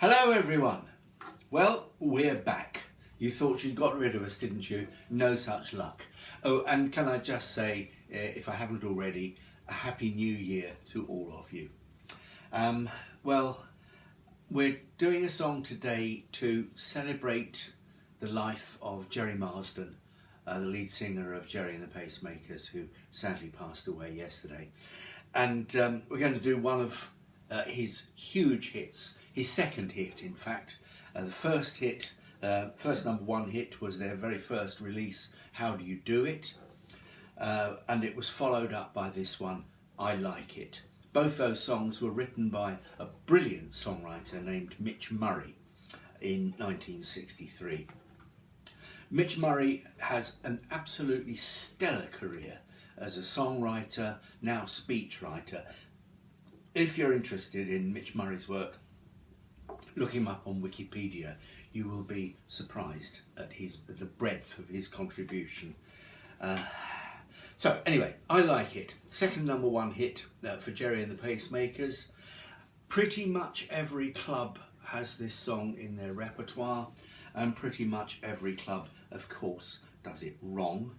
Hello everyone. Well, we're back. You thought you'd got rid of us, didn't you? No such luck. Oh, and can I just say, if I haven't already, a Happy New Year to all of you. Well, we're doing a song today to celebrate the life of Gerry Marsden, the lead singer of Gerry and the Pacemakers, who sadly passed away yesterday. And we're going to do one of his huge hits, his second hit in fact. The first hit, first #1 hit was their very first release, How Do You Do It? And it was followed up by this one, I Like It. Both those songs were written by a brilliant songwriter named Mitch Murray in 1963. Mitch Murray has an absolutely stellar career as a songwriter, now speechwriter. If you're interested in Mitch Murray's work, look him up on Wikipedia. You will be surprised at the breadth of his contribution. So anyway, I Like It. Second #1 hit for Gerry and the Pacemakers. Pretty much every club has this song in their repertoire, and pretty much every club, of course, does it wrong,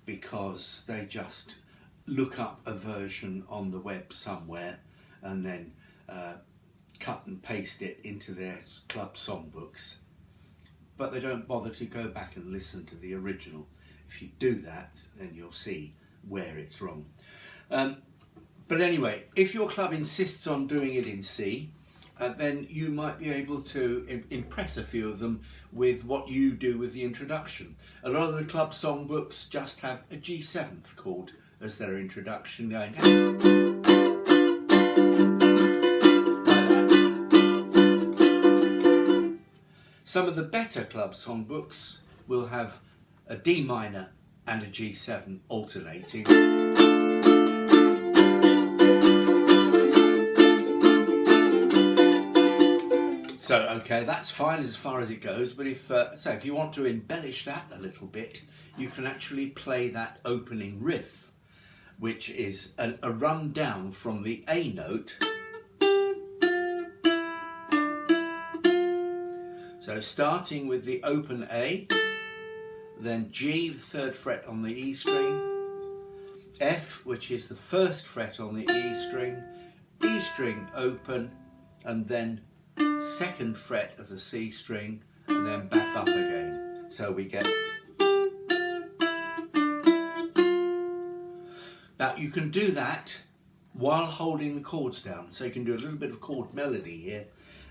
because they just look up a version on the web somewhere and then cut and paste it into their club songbooks. But they don't bother to go back and listen to the original. If you do that, then you'll see where it's wrong. But anyway, if your club insists on doing it in C, then you might be able to impress a few of them with what you do with the introduction. A lot of the club songbooks just have a G7th chord as their introduction, going down. Some of the better club songbooks will have a D minor and a G7 alternating. So, okay, that's fine as far as it goes, but if you want to embellish that a little bit, you can actually play that opening riff, which is a run down from the A note. So starting with the open A, then G, the 3rd fret on the E string, F, which is the 1st fret on the E string open, and then 2nd fret of the C string, and then back up again. So we get... Now you can do that while holding the chords down, so you can do a little bit of chord melody here,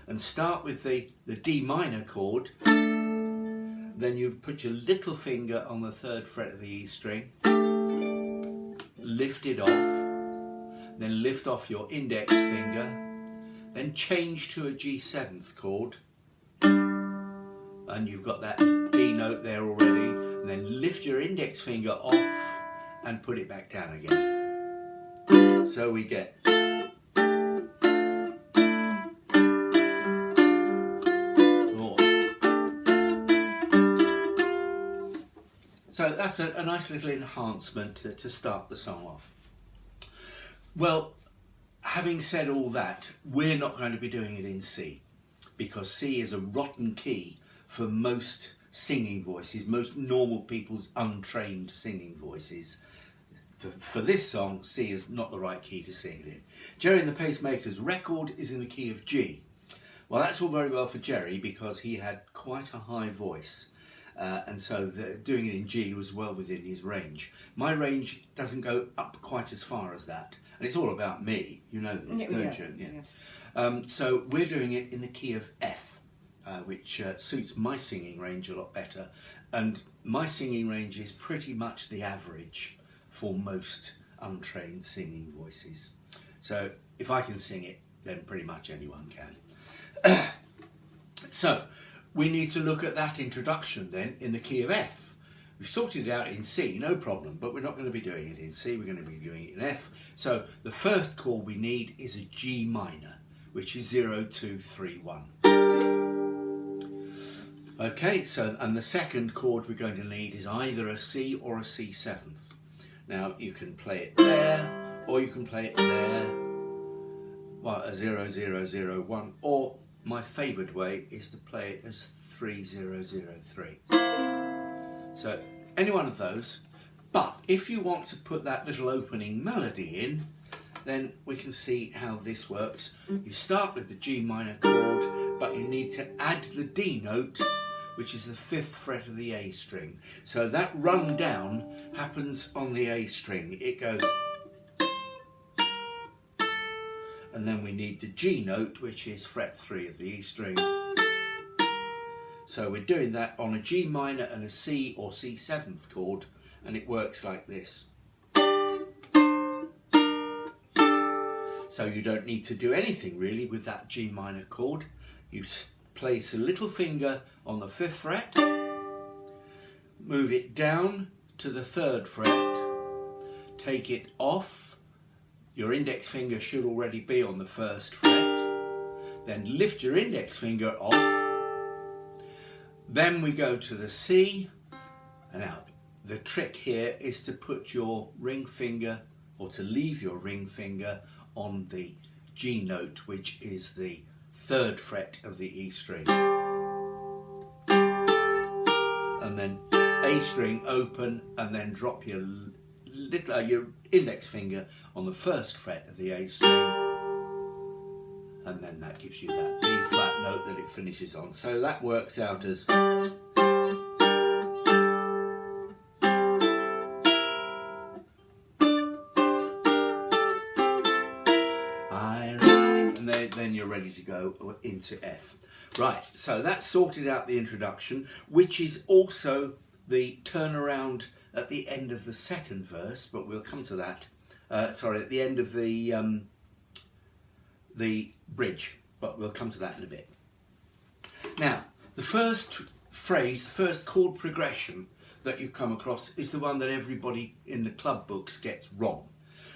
and start with the D minor chord. Then you put your little finger on the 3rd fret of the E string, lift it off, then lift off your index finger, then change to a G7th chord, and you've got that D note there already, and then lift your index finger off and put it back down again. So we get... So that's a nice little enhancement to start the song off. Well, having said all that, we're not going to be doing it in C, because C is a rotten key for most singing voices, most normal people's untrained singing voices. For this song, C is not the right key to sing it in. Gerry and the Pacemakers' record is in the key of G. Well, that's all very well for Gerry, because he had quite a high voice. And so doing it in G was well within his range. My range doesn't go up quite as far as that. And it's all about me, you know this, don't you? Yeah. So we're doing it in the key of F, which suits my singing range a lot better. And my singing range is pretty much the average for most untrained singing voices. So if I can sing it, then pretty much anyone can. So we need to look at that introduction then in the key of F. We've sorted it out in C, no problem, but we're not going to be doing it in C, we're going to be doing it in F. So the first chord we need is a G minor, which is 0, 2, 3, 1. Okay, so, and the second chord we're going to need is either a C or a C7th. Now you can play it there, or you can play it there, well, a 0, 0, 0, 1, or my favoured way is to play it as 3003. So any one of those. But if you want to put that little opening melody in, then we can see how this works. You start with the G minor chord, but you need to add the D note, which is the 5th fret of the A string. So that run down happens on the A string. It goes, and then we need the G note, which is fret 3 of the E string. So we're doing that on a G minor and a C or C7th chord, and it works like this. So you don't need to do anything really with that G minor chord. You place a little finger on the 5th fret, move it down to the 3rd fret, take it off. Your index finger should already be on the 1st fret. Then lift your index finger off. Then we go to the C. And now the trick here is to put your ring finger, or to leave your ring finger on the G note, which is the 3rd fret of the E string. And then A string open, and then drop your your index finger on the 1st fret of the A string. And then that gives you that B flat note that it finishes on. So that works out as... then you're ready to go into F. Right, so that's sorted out the introduction, which is also the turnaround at the end of the 2nd verse, but we'll come to that. Sorry, at the end of the bridge, but we'll come to that in a bit. Now, the first phrase, the first chord progression that you come across is the one that everybody in the club books gets wrong,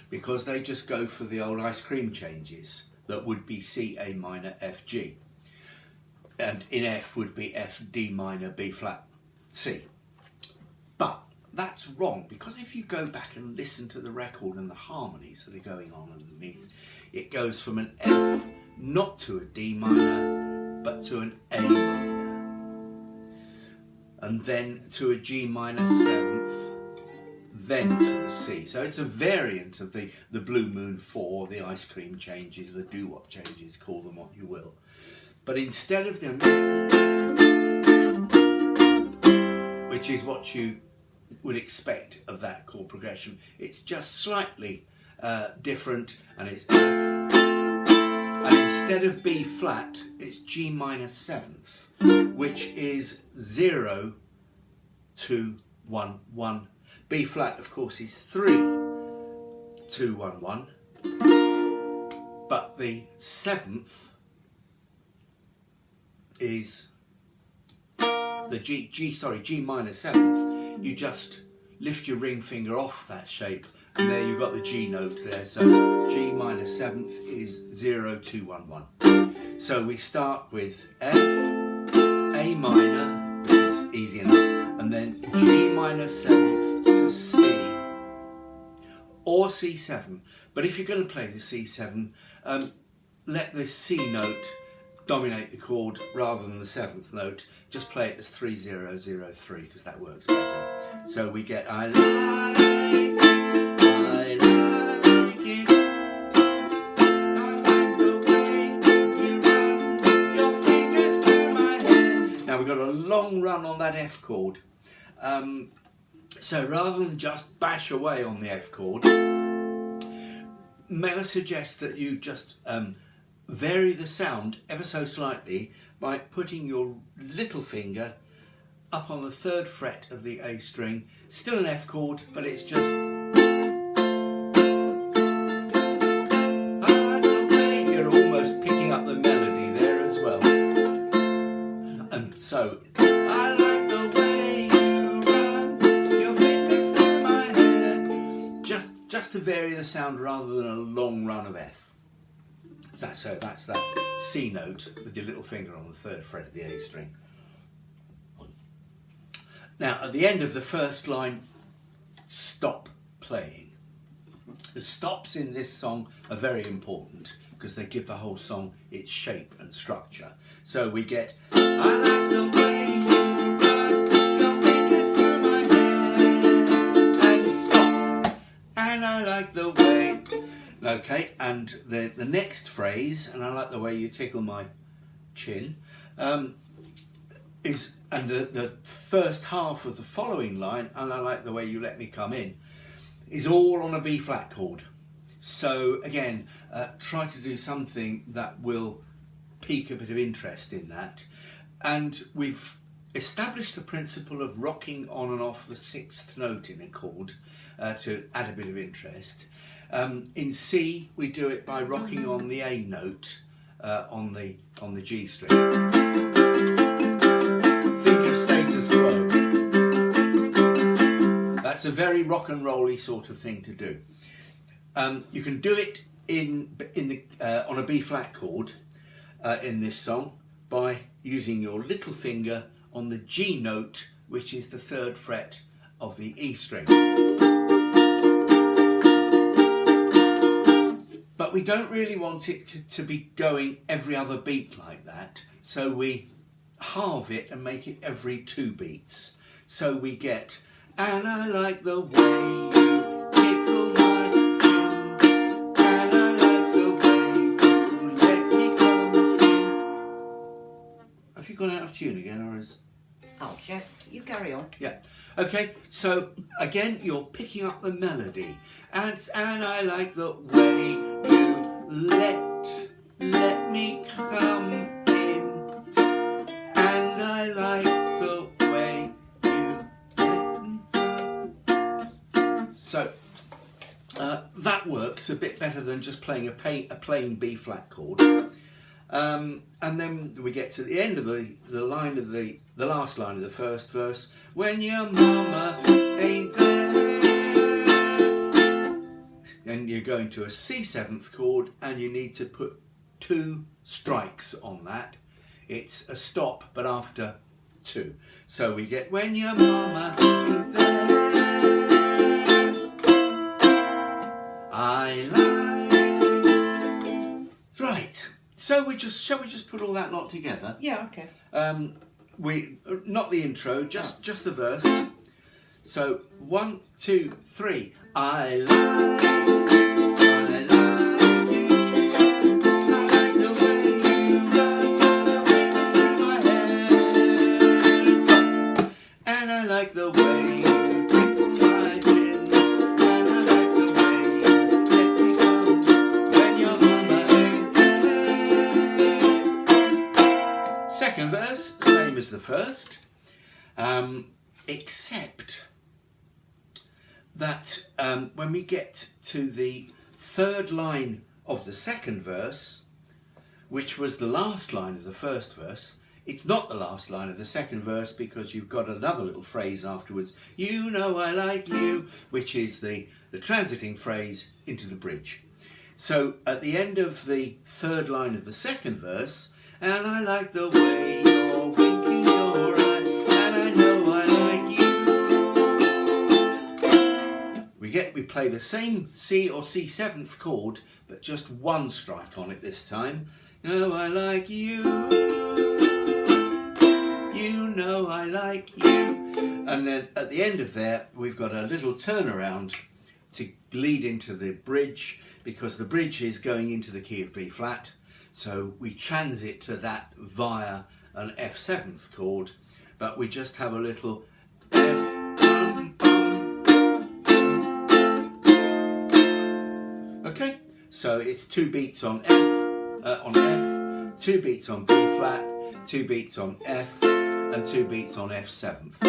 because they just go for the old ice cream changes. That would be C, A minor, F, G. And in F would be F, D minor, B flat, C. But that's wrong, because if you go back and listen to the record and the harmonies that are going on underneath, it goes from an F not to a D minor, but to an A minor. And then to a G minor 7th, then to the C. So it's a variant of the Blue Moon 4, the ice cream changes, the doo-wop changes, call them what you will. But instead of them, which is what you would expect of that chord progression, it's just slightly different, and it's F. And instead of B flat, it's G minor 7th, which is 0, 2, 1, 1. B flat, of course, is 3, 2, 1, 1, but the 7th is the G minor 7th. You just lift your ring finger off that shape, and there you've got the G note there. So G minor 7th is 0, 2, 1, 1. So we start with F, A minor, which is easy enough, and then G minor 7th to C or C7. But if you're going to play the C7, let the C note dominate the chord rather than the 7th note. Just play it as 3003, because that works better. So we get I like it, I like the way you run your fingers through my hair. Now we've got a long run on that F chord. So rather than just bash away on the F chord, may I suggest that you just vary the sound ever so slightly by putting your little finger up on the 3rd fret of the A string, still an F chord, but it's just... You're almost picking up the melody there as well. And so, I like the way you run your fingers through my hair. Just to vary the sound rather than a long run of F. So that's that C note with your little finger on the 3rd fret of the A string. Now at the end of the first line, stop playing. The stops in this song are very important, because they give the whole song its shape and structure. So we get, I like the way you run your fingers through my hair, and stop, and I like the way. Okay, and the next phrase, and I like the way you tickle my chin, is, and the first half of the following line, and I like the way you let me come in, is all on a B flat chord. So again, try to do something that will pique a bit of interest in that. And we've established the principle of rocking on and off the sixth note in a chord to add a bit of interest. In C, we do it by rocking on the A note on the G string. Think of Status Quo. That's a very rock and roll-y sort of thing to do. You can do it on a B flat chord in this song by using your little finger on the G note, which is the 3rd fret of the E string. But we don't really want it to be going every other beat like that, so we halve it and make it every 2 beats. So we get, and I like the way you tickle my chin, and I like the way you let me come in. Have you gone out of tune again, or is... Oh, Jeff, you carry on. Yeah. Okay, so again, you're picking up the melody, and I like the way you let me come in, and I like the way you let me. So that works a bit better than just playing a plain B flat chord. And then we get to the end of the line of the last line of the first verse. When your mama ain't there, and you're going to a C7th chord, and you need to put 2 strikes on that. It's a stop, but after 2. So we get, when your mama ain't there, I like. Right. So shall we just put all that lot together? Yeah, okay. Not the intro, just the verse. So 1, 2, 3. I like the way you run your fingers through my hair, and I like the way you tickle my chin, and I like the way you let me go when your mama ain't there. Second verse, same as the first, except that when we get to the 3rd line of the second verse, which was the last line of the first verse, it's not the last line of the second verse, because you've got another little phrase afterwards, you know I like you, which is the transiting phrase into the bridge. So at the end of the 3rd line of the second verse, and I like the way you're winking your eye, and I know I like you. We play the same C or C7th chord, but just 1 strike on it this time. You know I like you. You know I like you. And then at the end of there, we've got a little turnaround to lead into the bridge, because the bridge is going into the key of B flat. So we transit to that via an F7th chord, but we just have a little F. Okay, so it's 2 beats on F, 2 beats on B flat, 2 beats on F, and 2 beats on F7th.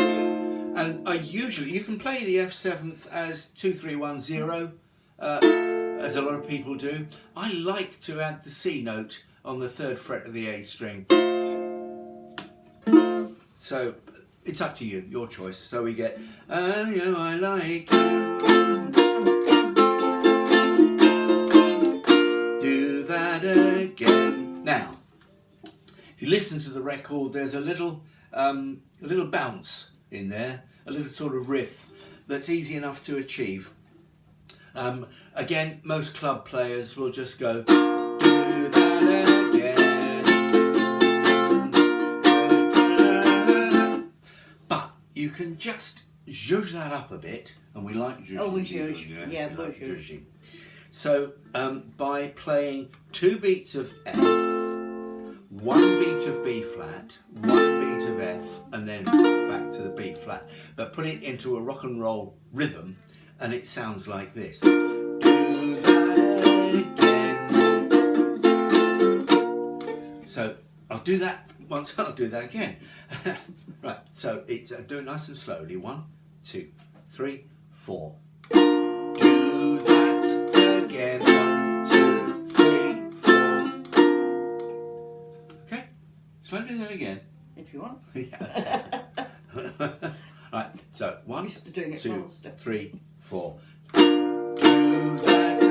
And you can play the F7th as 2, 3, 1, 0. As a lot of people do. I like to add the C note on the 3rd fret of the A string. So it's up to you, your choice. So we get, you know I like you. Do that again. Now, if you listen to the record, there's a little bounce in there, a little sort of riff that's easy enough to achieve. Again, most club players will just go, do you can just zhuzh that up a bit, and we like zhuzhing. Oh, we people, zhuzh. you know, Yeah, we we like zhuzh. zhuzhing. So by playing 2 beats of F, 1 beat of B flat, 1 beat of F, and then back to the B flat, but put it into a rock and roll rhythm, and it sounds like this. Do that again. So I'll do that once. I'll do that again. Right. So it's do it nice and slowly. 1, 2, 3, 4. Do that again. 1, 2, 3, 4. Okay. Shall I do that again? If you want. Yeah. Right. So 1, Used to doing it 2, faster. 3, 4. Do that.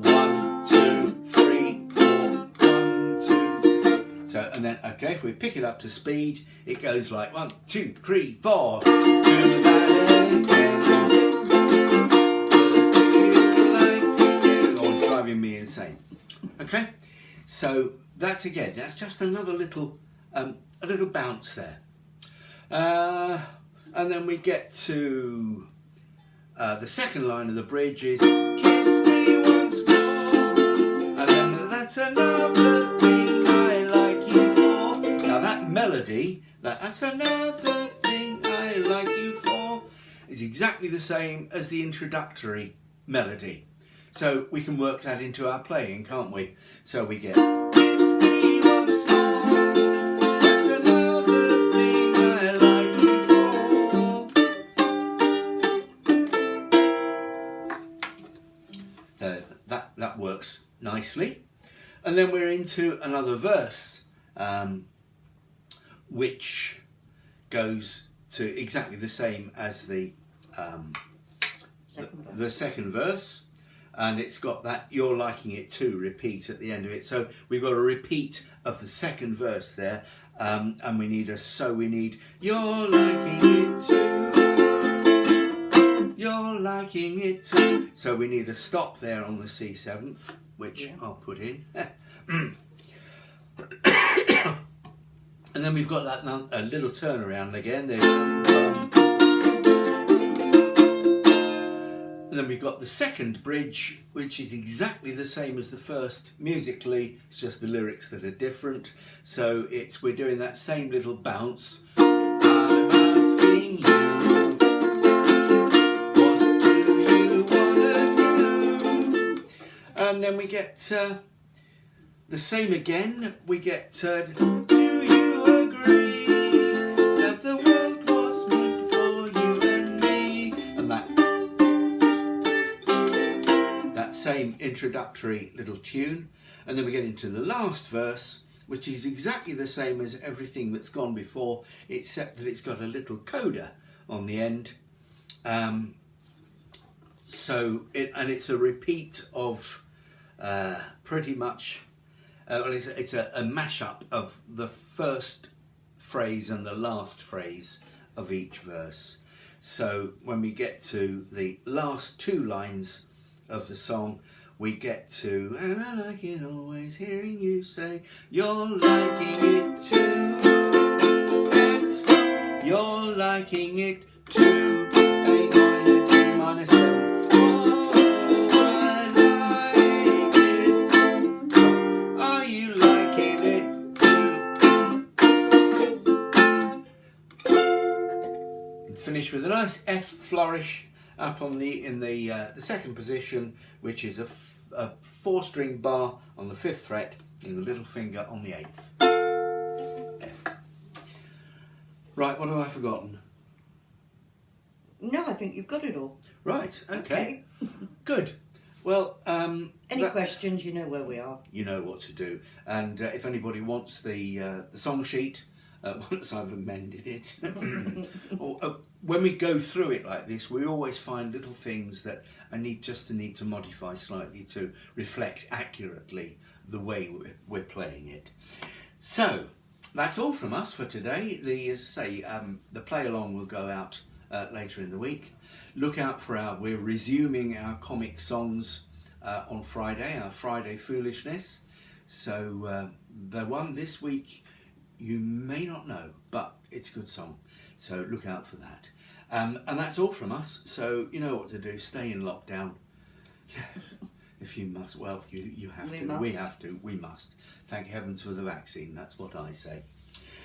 1, 2, 3, 4. 1, 2. So and then okay, if we pick it up to speed, it goes like 1, 2, 3, 4. Do that again. Or driving me insane. Okay. So that's again. That's just another little a little bounce there. And then we get to the second line of the bridge is kiss me once more, and then that's another thing I like you for. Now that melody, that's another thing I like you for, is exactly the same as the introductory melody. So we can work that into our playing, can't we? So we get kiss me once more, that's another thing I like you for. So that works nicely. And then we're into another verse, which goes to exactly the same as the second verse. And it's got that "you're liking it too" repeat at the end of it. So we've got a repeat of the second verse there, and we need "you're liking it too, you're liking it too." So we need a stop there on the C7th, which I'll put in. And then we've got that a little turnaround again. And then we've got the second bridge, which is exactly the same as the first musically. It's just the lyrics that are different. So we're doing that same little bounce. I'm asking you, what do you wanna do? And then we get the same again. We get do you agree that the world was meant for you and me? And that same introductory little tune, and then we get into the last verse, which is exactly the same as everything that's gone before, except that it's got a little coda on the end. It's a repeat of pretty much. It's a mashup of the first phrase and the last phrase of each verse. So when we get to the last 2 lines of the song, we get to, and I like it always hearing you say, you're liking it too, and stop, you're liking it too, A minor, D minor 7, oh, I like it, stop, are you liking it too? And finish with a nice F flourish up on in the second position, which is a 4-string bar on the 5th fret and the little finger on the 8th. F. Right, what have I forgotten? No, I think you've got it all. Right, okay. Good. Well, any questions, you know where we are. You know what to do. And if anybody wants the song sheet, once I've amended it, when we go through it like this, we always find little things that I need to modify slightly to reflect accurately the way we're playing it. So that's all from us for today. The play along will go out later in the week. Look out for we're resuming our comic songs on Friday, our Friday Foolishness. So the one this week you may not know, but it's a good song. So look out for that. And that's all from us. So you know what to do. Stay in lockdown. If you must, well, you have We to. must. We have to. We must. Thank heavens for the vaccine. That's what I say.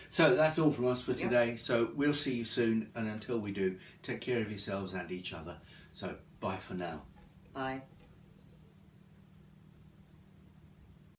So that's all from us for today. So we'll see you soon. And until we do, take care of yourselves and each other. So bye for now. Bye.